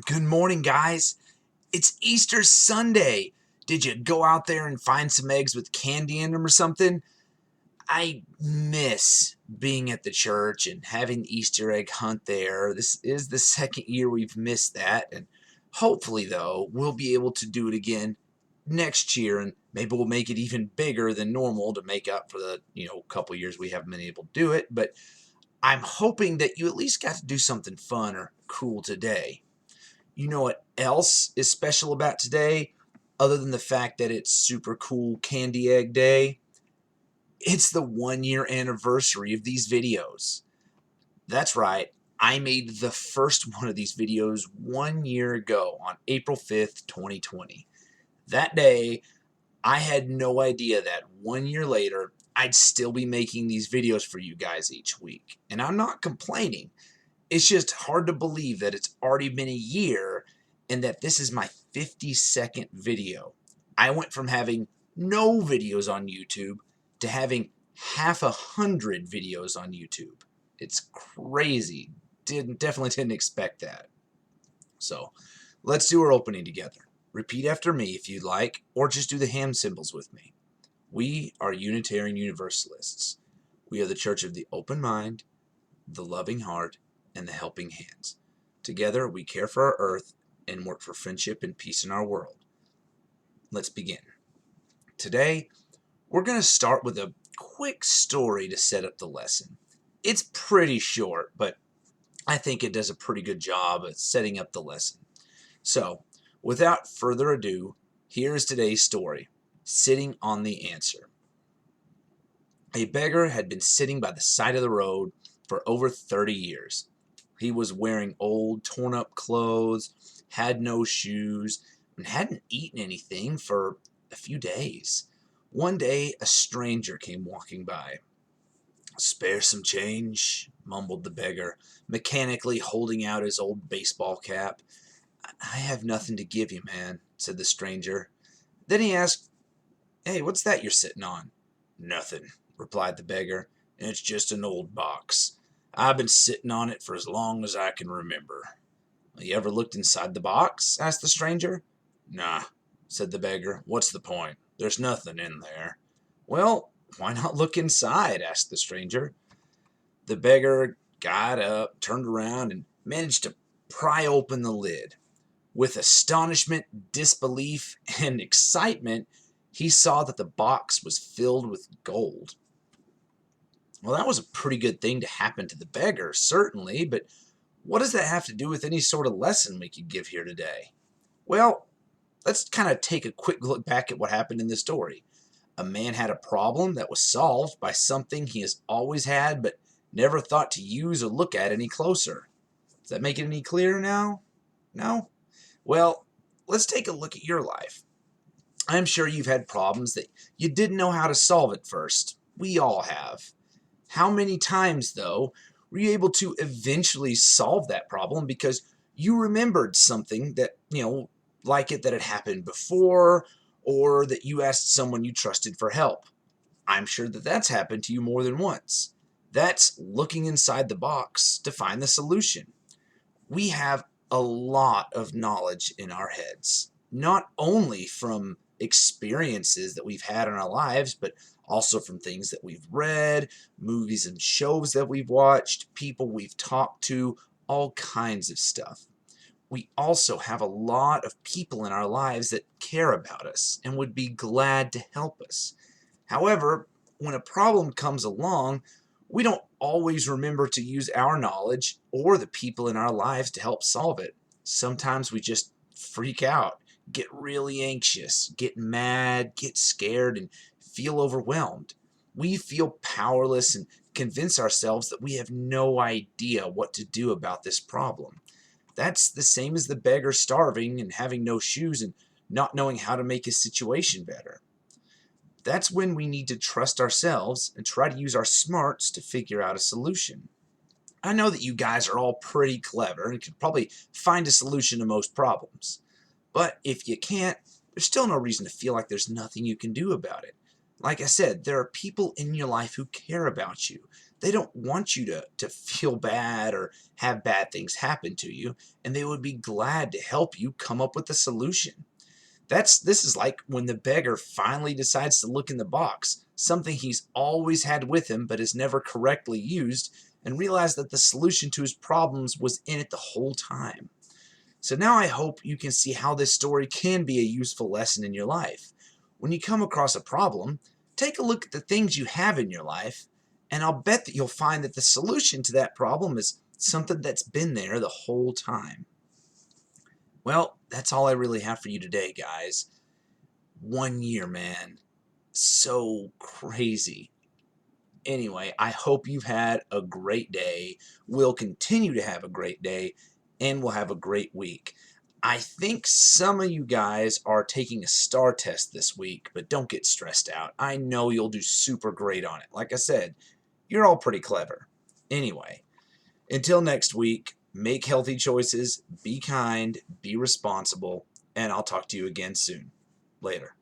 Good morning, guys. It's Easter Sunday. Did you go out there and find some eggs with candy in them or something? I miss being at the church and having the Easter egg hunt there. This is the second year we've missed that, and hopefully, though, we'll be able to do it again next year, and maybe we'll make it even bigger than normal to make up for the couple years we haven't been able to do it. But I'm hoping that you at least got to do something fun or cool today. You know what else is special about today, other than the fact that it's super cool candy egg day? It's the 1 year anniversary of these videos. That's right, I made the first one of these videos 1 year ago on April 5th, 2020. That day, I had no idea that 1 year later, I'd still be making these videos for you guys each week. And I'm not complaining. It's just hard to believe that it's already been a year and that this is my 52nd video. I went from having no videos on YouTube to having half 100 videos on YouTube. It's crazy. Definitely didn't expect that. So let's do our opening together. Repeat after me if you'd like, or just do the hand symbols with me. We are Unitarian Universalists. We are the Church of the Open Mind, the Loving Heart, and the Helping Hands. Together, we care for our earth and work for friendship and peace in our world. Let's begin. Today, we're going to start with a quick story to set up the lesson. It's pretty short, but I think it does a pretty good job at setting up the lesson. So, without further ado, here's today's story, Sitting on the Answer. A beggar had been sitting by the side of the road for over 30 years. He was wearing old, torn-up clothes, had no shoes, and hadn't eaten anything for a few days. One day, a stranger came walking by. "Spare some change," mumbled the beggar, mechanically holding out his old baseball cap. "I have nothing to give you, man," said the stranger. Then he asked, "Hey, what's that you're sitting on?" "Nothing," replied the beggar. "It's just an old box. I've been sitting on it for as long as I can remember." "You ever looked inside the box?" asked the stranger. "Nah," said the beggar. "What's the point? There's nothing in there." "Well, why not look inside?" asked the stranger. The beggar got up, turned around, and managed to pry open the lid. With astonishment, disbelief, and excitement, he saw that the box was filled with gold. Well, that was a pretty good thing to happen to the beggar, certainly, but what does that have to do with any sort of lesson we could give here today? Well, let's kind of take a quick look back at what happened in the story. A man had a problem that was solved by something he has always had but never thought to use or look at any closer. Does that make it any clearer now? No? Well, let's take a look at your life. I'm sure you've had problems that you didn't know how to solve at first. We all have. How many times, though, were you able to eventually solve that problem because you remembered something that, like it that had happened before, or that you asked someone you trusted for help? I'm sure that that's happened to you more than once. That's looking inside the box to find the solution. We have a lot of knowledge in our heads, not only from experiences that we've had in our lives, but also from things that we've read, movies and shows that we've watched, people we've talked to, all kinds of stuff. We also have a lot of people in our lives that care about us and would be glad to help us. However, when a problem comes along, we don't always remember to use our knowledge or the people in our lives to help solve it. Sometimes we just freak out, get really anxious, get mad, get scared, and feel overwhelmed. We feel powerless and convince ourselves that we have no idea what to do about this problem. That's the same as the beggar starving and having no shoes and not knowing how to make his situation better. That's when we need to trust ourselves and try to use our smarts to figure out a solution. I know that you guys are all pretty clever and can probably find a solution to most problems. But if you can't, there's still no reason to feel like there's nothing you can do about it. Like I said, there are people in your life who care about you. They don't want you to feel bad or have bad things happen to you, and they would be glad to help you come up with a solution. This is like when the beggar finally decides to look in the box, something he's always had with him but has never correctly used, and realize that the solution to his problems was in it the whole time. So now I hope you can see how this story can be a useful lesson in your life. When you come across a problem, take a look at the things you have in your life, and I'll bet that you'll find that the solution to that problem is something that's been there the whole time. Well, that's all I really have for you today, guys. 1 year, man. So crazy. Anyway, I hope you've had a great day. We'll continue to have a great day, and we'll have a great week. I think some of you guys are taking a STAR test this week, but don't get stressed out. I know you'll do super great on it. Like I said, you're all pretty clever. Anyway, until next week, make healthy choices, be kind, be responsible, and I'll talk to you again soon. Later.